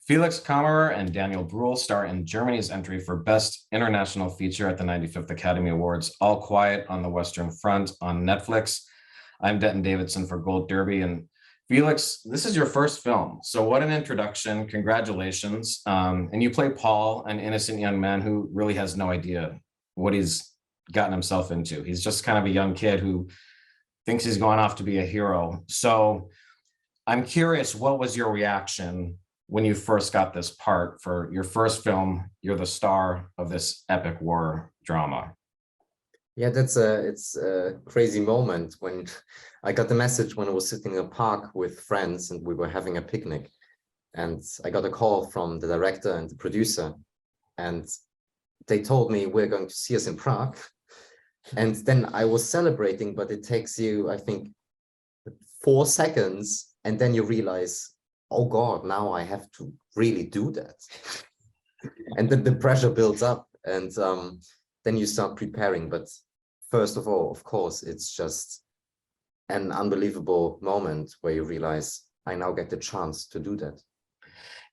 Felix Kammerer and Daniel Bruhl star in Germany's entry for Best International Feature at the 95th Academy Awards, All Quiet on the Western Front on Netflix. I'm Denton Davidson for Gold Derby. And Felix, this is your first film. So what an introduction. Congratulations. And you play Paul, an innocent young man who really has no idea what he's gotten himself into. He's just kind of a young kid who thinks he's going off to be a hero. So I'm curious, what was your reaction when you first got this part for your first film? You're the star of this epic war drama. Yeah, it's a crazy moment when I got the message when I was sitting in a park with friends and we were having a picnic, and I got a call from the director and the producer, and they told me we're going to see us in Prague. And then I was celebrating, but it takes you, I think, 4 seconds, and then you realize, oh God, now I have to really do that. And then the pressure builds up, and then you start preparing. But first of all, of course, it's just an unbelievable moment where you realize I now get the chance to do that.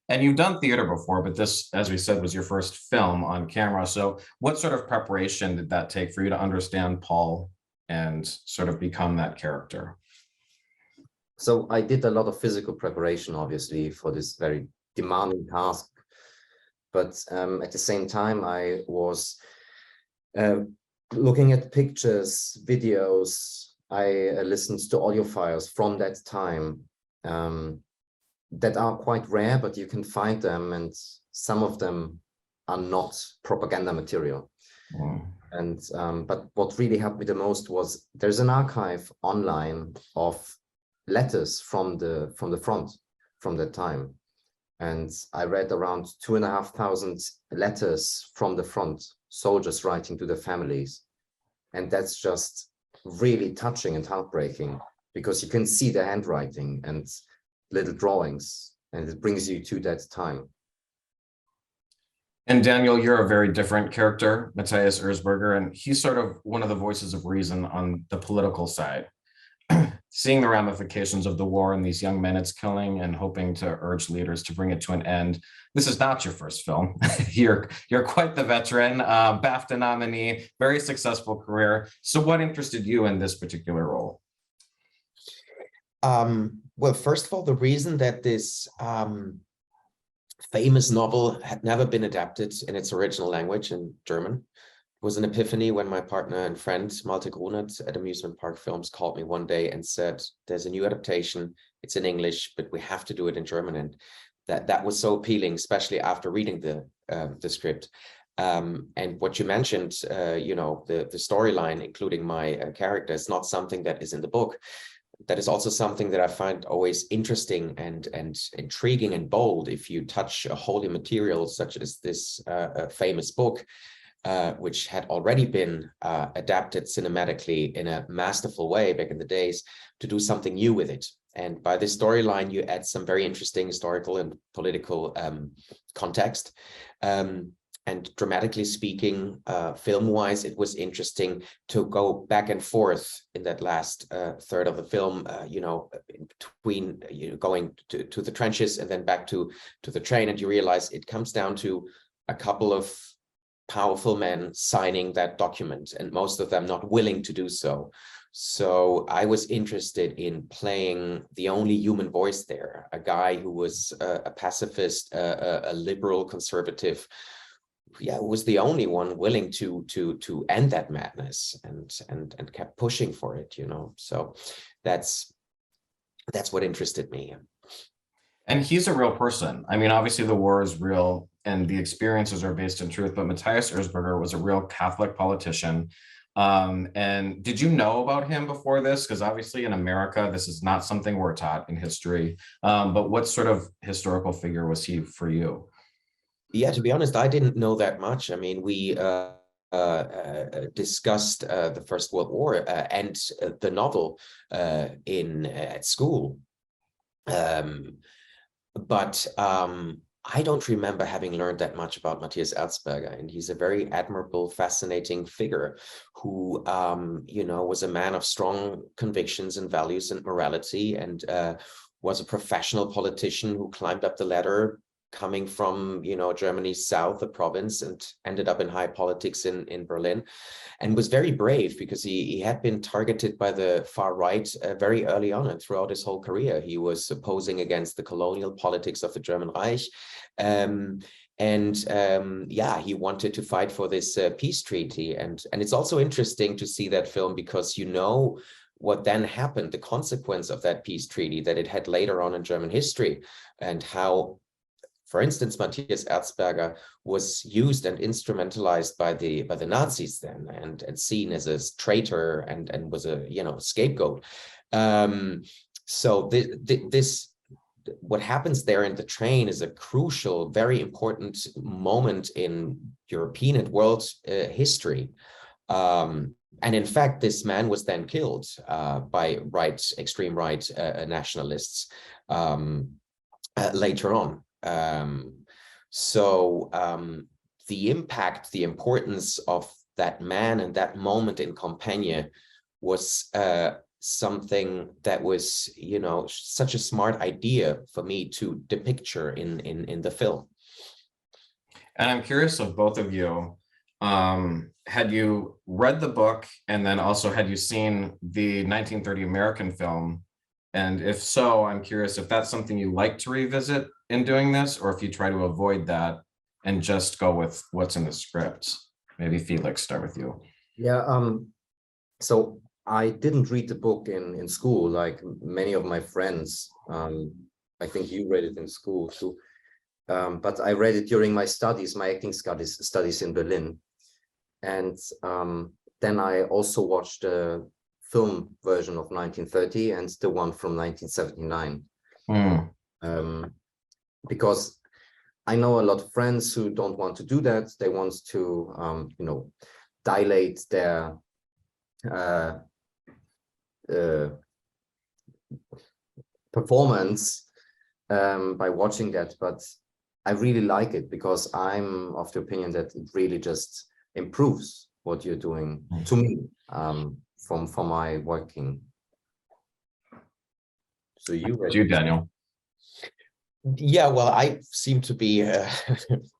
And you've done theater before, but this, as we said, was your first film on camera. So what sort of preparation did that take for you to understand Paul and sort of become that character? So I did a lot of physical preparation, obviously, for this very demanding task. But at the same time, I was looking at pictures, videos. I listened to audio files from that time that are quite rare, but you can find them, and some of them are not propaganda material. And but what really helped me the most was there's an archive online of letters from the front from that time, and I read around 2,500 letters from the front, soldiers writing to their families, and that's just really touching and heartbreaking because you can see the handwriting and little drawings, and it brings you to that time. And Daniel, you're a very different character, Matthias Erzberger, and he's sort of one of the voices of reason on the political side. Seeing the ramifications of the war and these young men it's killing and hoping to urge leaders to bring it to an end. This is not your first film. You're quite the veteran, BAFTA nominee, very successful career. So what interested you in this particular role? Well, first of all, the reason that this famous novel had never been adapted in its original language in German was an epiphany when my partner and friend Malte Grunert at Amusement Park Films called me one day and said, there's a new adaptation, it's in English, but we have to do it in German. And that was so appealing, especially after reading the script. And what you mentioned, the storyline, including my character, is not something that is in the book. That is also something that I find always interesting and intriguing and bold. If you touch a holy material such as this famous book, which had already been adapted cinematically in a masterful way back in the days, to do something new with it. And by this storyline, you add some very interesting historical and political context. And dramatically speaking, film-wise, it was interesting to go back and forth in that last third of the film, in between going to the trenches and then back to the train. And you realize it comes down to a couple of powerful men signing that document, and most of them not willing to do so. So I was interested in playing the only human voice there, a guy who was a pacifist, a liberal conservative, who was the only one willing to end that madness and kept pushing for it, So that's what interested me. And he's a real person. I mean, obviously the war is real and the experiences are based in truth, but Matthias Erzberger was a real Catholic politician. And did you know about him before this? Because obviously in America, this is not something we're taught in history. But what sort of historical figure was he for you? Yeah, to be honest, I didn't know that much. I mean, we discussed the First World War and the novel at school. But I don't remember having learned that much about Matthias Erzberger, and he's a very admirable, fascinating figure who, was a man of strong convictions and values and morality, and was a professional politician who climbed up the ladder coming from, Germany's south, the province, and ended up in high politics in Berlin, and was very brave because he had been targeted by the far right very early on and throughout his whole career. He was opposing against the colonial politics of the German Reich. He wanted to fight for this peace treaty. And it's also interesting to see that film because what then happened, the consequence of that peace treaty that it had later on in German history, and how, for instance, Matthias Erzberger was used and instrumentalized by the Nazis then, and seen as a traitor and was a scapegoat. So this what happens there in the train is a crucial, very important moment in European and world history. And in fact, this man was then killed by extreme right nationalists later on. The impact, the importance of that man and that moment in Compiègne was something that was, such a smart idea for me to depicture in the film. And I'm curious of both of you, had you read the book, and then also had you seen the 1930 American film? And if so, I'm curious if that's something you like to revisit in doing this, or if you try to avoid that and just go with what's in the script. Maybe Felix, start with you. Yeah, so I didn't read the book in school like many of my friends. I think you read it in school too. But I read it during my studies, my acting studies in Berlin. And then I also watched the film version of 1930 and the one from 1979. Because I know a lot of friends who don't want to do that. They want to, dilate their performance by watching that. But I really like it because I'm of the opinion that it really just improves what you're doing to me from my working. So you, Daniel. Yeah, well, I seem to be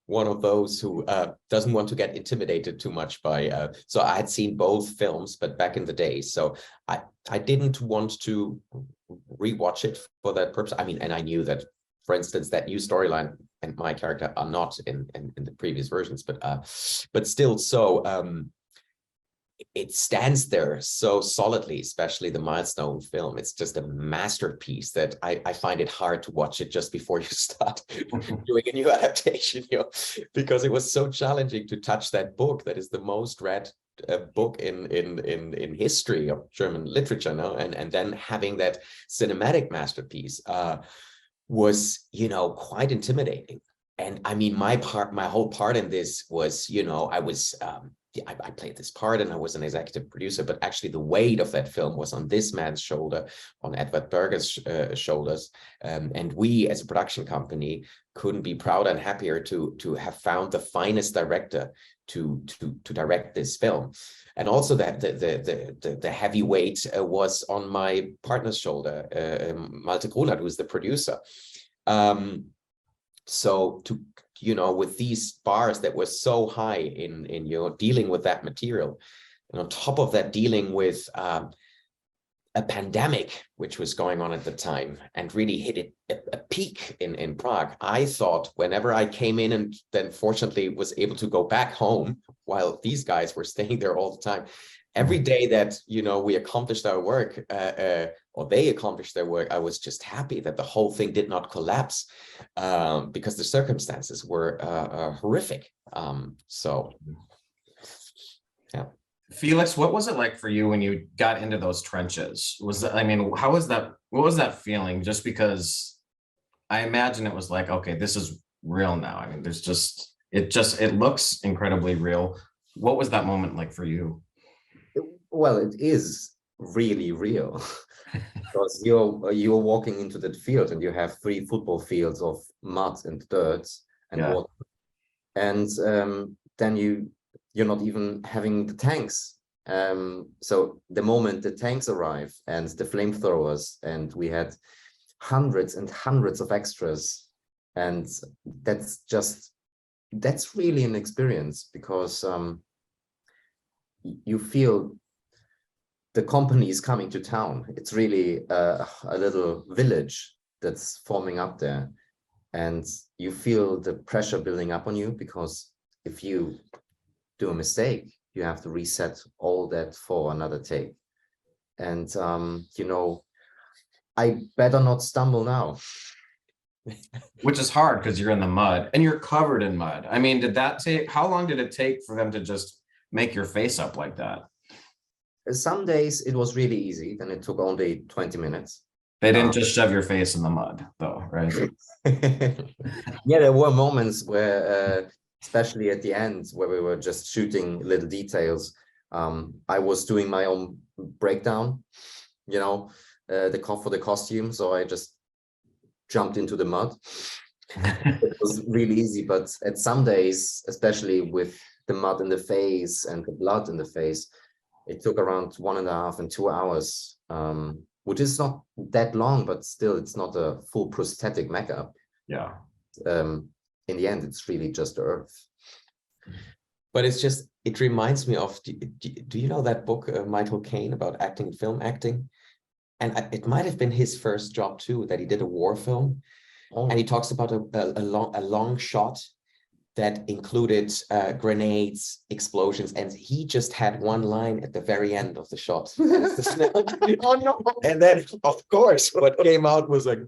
one of those who doesn't want to get intimidated too much by. So I had seen both films, but back in the day. So I didn't want to rewatch it for that purpose. I mean, and I knew that, for instance, that new storyline and my character are not in the previous versions, but still, so it stands there so solidly, especially the Milestone film. It's just a masterpiece that I find it hard to watch it just before you start doing a new adaptation, because it was so challenging to touch that book that is the most read book in history of German literature now, and then having that cinematic masterpiece was, quite intimidating. And I mean, my whole part in this was, I played this part and I was an executive producer, but actually the weight of that film was on this man's shoulder, on Edward Berger's shoulders. And we as a production company couldn't be prouder and happier to have found the finest director to direct this film. And also that the heavy weight was on my partner's shoulder, Malte Grunert, who's the producer. So with these bars that were so high in dealing with that material, and on top of that, dealing with a pandemic which was going on at the time and really hit a peak in Prague. I thought whenever I came in and then fortunately was able to go back home while these guys were staying there all the time, every day that we accomplished our work or they accomplished their work, I was just happy that the whole thing did not collapse because the circumstances were horrific. So yeah. Felix, what was it like for you when you got into those trenches? How was that? What was that feeling? Just because I imagine it was like, okay, this is real now. I mean, it looks incredibly real. What was that moment like for you? Well, it is really real because you're walking into that field and you have 3 football fields of mud and dirt and water, and then you're not even having the tanks. So the moment the tanks arrive and the flamethrowers, and we had hundreds and hundreds of extras And that's really an experience, because you feel the company is coming to town. It's really a little village that's forming up there. And you feel the pressure building up on you, because if you do a mistake, you have to reset all that for another take. And, you know, I better not stumble now. Which is hard because you're in the mud and you're covered in mud. I mean, how long did it take for them to just make your face up like that? Some days it was really easy, then it took only 20 minutes. They didn't just shove your face in the mud, though, right? Yeah, there were moments where, especially at the end, where we were just shooting little details. I was doing my own breakdown, you know, for the costume. So I just jumped into the mud. It was really easy, but at some days, especially with the mud in the face and the blood in the face, it took around 1.5 and 2 hours, which is not that long, but still it's not a full prosthetic makeup. Yeah. In the end, it's really just earth. But it reminds me of, do you know that book, Michael Caine, about acting and film acting? And it might have been his first job too, that he did a war film. Oh. And he talks about a long shot that included grenades, explosions, and he just had one line at the very end of the shot. Oh no! And then, of course, what came out was like,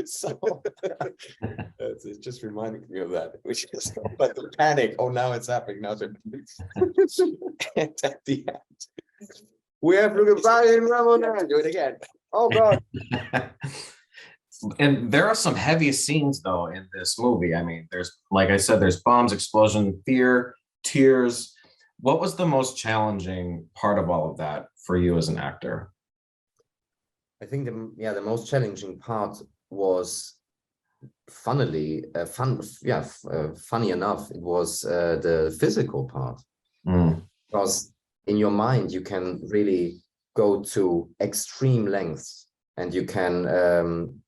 so it just reminded me of that, which is, but the panic. Oh, now it's happening. Now and at the end, we have to goodbye in Ramona. Do it again. Oh God. And there are some heavy scenes, though, in this movie. I mean, there's, like I said, there's bombs, explosion, fear, tears. What was the most challenging part of all of that for you as an actor? I think the most challenging part was, funny enough, it was the physical part. Because in your mind, you can really go to extreme lengths, and you can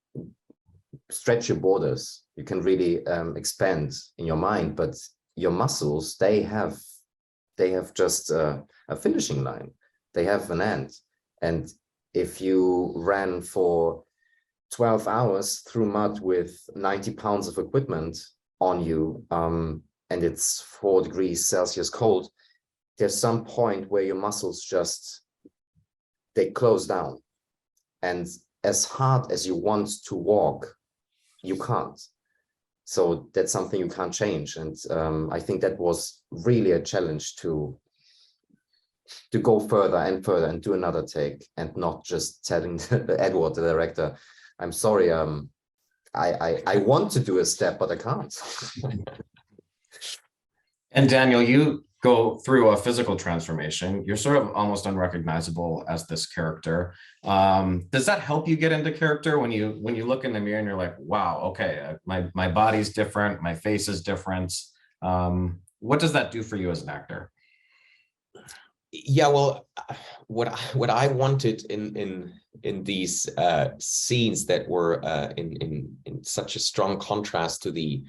stretch your borders. You can really expand in your mind, but your muscles, they have just a finishing line. They have an end. And if you ran for 12 hours through mud with 90 pounds of equipment on you, and it's 4 degrees Celsius cold, there's some point where your muscles they close down. And as hard as you want to walk, you can't. So that's something you can't change. And I think that was really a challenge to go further and further and do another take, and not just telling Edward, the director, I'm sorry, I want to do a step, but I can't. And Daniel, you go through a physical transformation. You're sort of almost unrecognizable as this character. Does that help you get into character when you look in the mirror and you're like, wow, okay, my body's different, my face is different. What does that do for you as an actor? Yeah, well, what I wanted in these scenes that were in such a strong contrast to the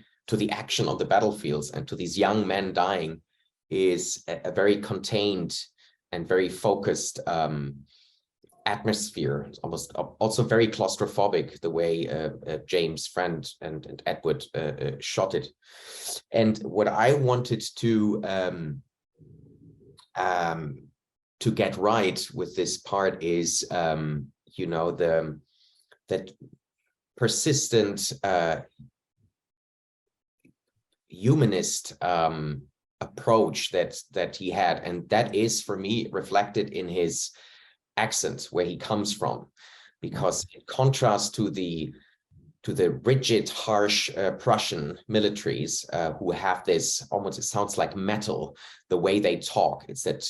action on the battlefields and to these young men dying is a very contained and very focused atmosphere. It's almost also very claustrophobic, the way James Friend and Edward shot it. And what I wanted to get right with this part is, you know, that persistent humanist approach that he had, and that is for me reflected in his accent, where he comes from, because in contrast to the rigid, harsh Prussian militaries who have this almost, it sounds like metal, the way they talk. It's that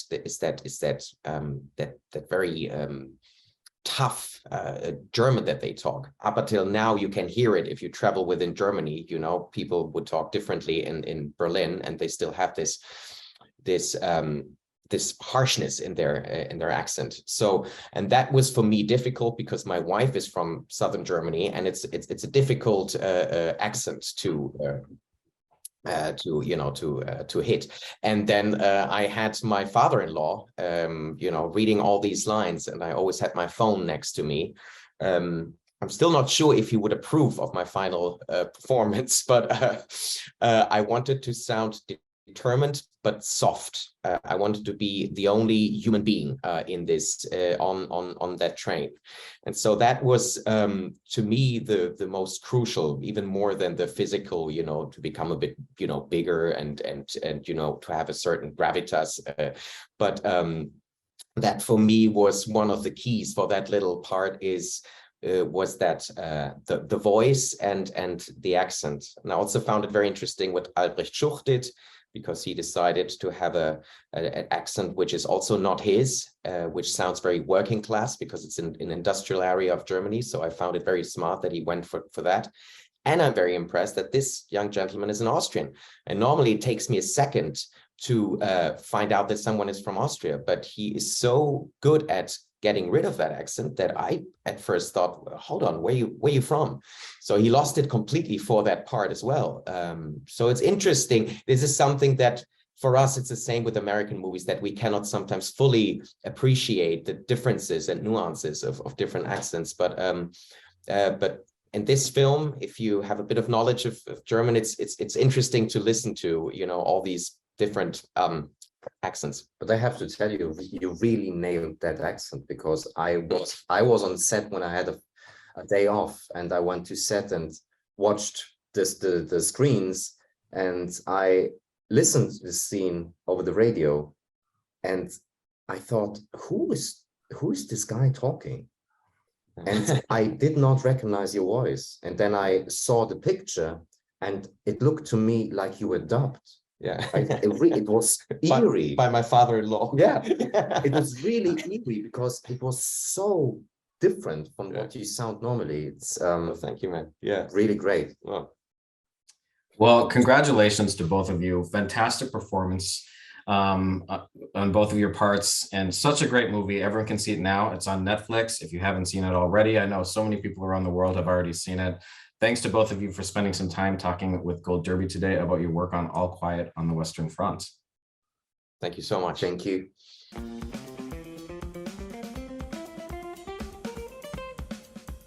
very tough German that they talk. Up until now, you can hear it if you travel within Germany. You know, people would talk differently in Berlin, and they still have this this harshness in their accent. So, and that was for me difficult because my wife is from southern Germany, and it's a difficult accent to hit. And then I had my father-in-law, reading all these lines, and I always had my phone next to me. I'm still not sure if he would approve of my final performance, but I wanted to sound determined but soft. I wanted to be the only human being in this on that train, and so that was to me the most crucial, even more than the physical. To become a bit bigger and to have a certain gravitas, but that for me was one of the keys for that little part was that the voice and the accent. And I also found it very interesting what Albrecht Schuch did, because he decided to have an accent which is also not his, which sounds very working class because it's in an industrial area of Germany. So I found it very smart that he went for that. And I'm very impressed that this young gentleman is an Austrian. And normally it takes me a second to find out that someone is from Austria, but he is so good at getting rid of that accent that I at first thought, hold on, where you from? So he lost it completely for that part as well. So it's interesting. This is something that for us, it's the same with American movies, that we cannot sometimes fully appreciate the differences and nuances of different accents. But in this film, if you have a bit of knowledge of German, it's interesting to listen to, all these different accents. But I have to tell you, you really nailed that accent, because I was on set when I had a day off, and I went to set and watched the screens, and I listened to the scene over the radio, and I thought, who is this guy talking? And I did not recognize your voice. And then I saw the picture, and it looked to me like you were dubbed. Yeah, it was eerie by my father-in-law. Yeah, it was really eerie because it was so different from what you sound normally. It's thank you, man. Yeah, really great. Well, congratulations to both of you. Fantastic performance on both of your parts, and such a great movie. Everyone can see it now. It's on Netflix. If you haven't seen it already, I know so many people around the world have already seen it. Thanks to both of you for spending some time talking with Gold Derby today about your work on All Quiet on the Western Front. Thank you so much. Thank you.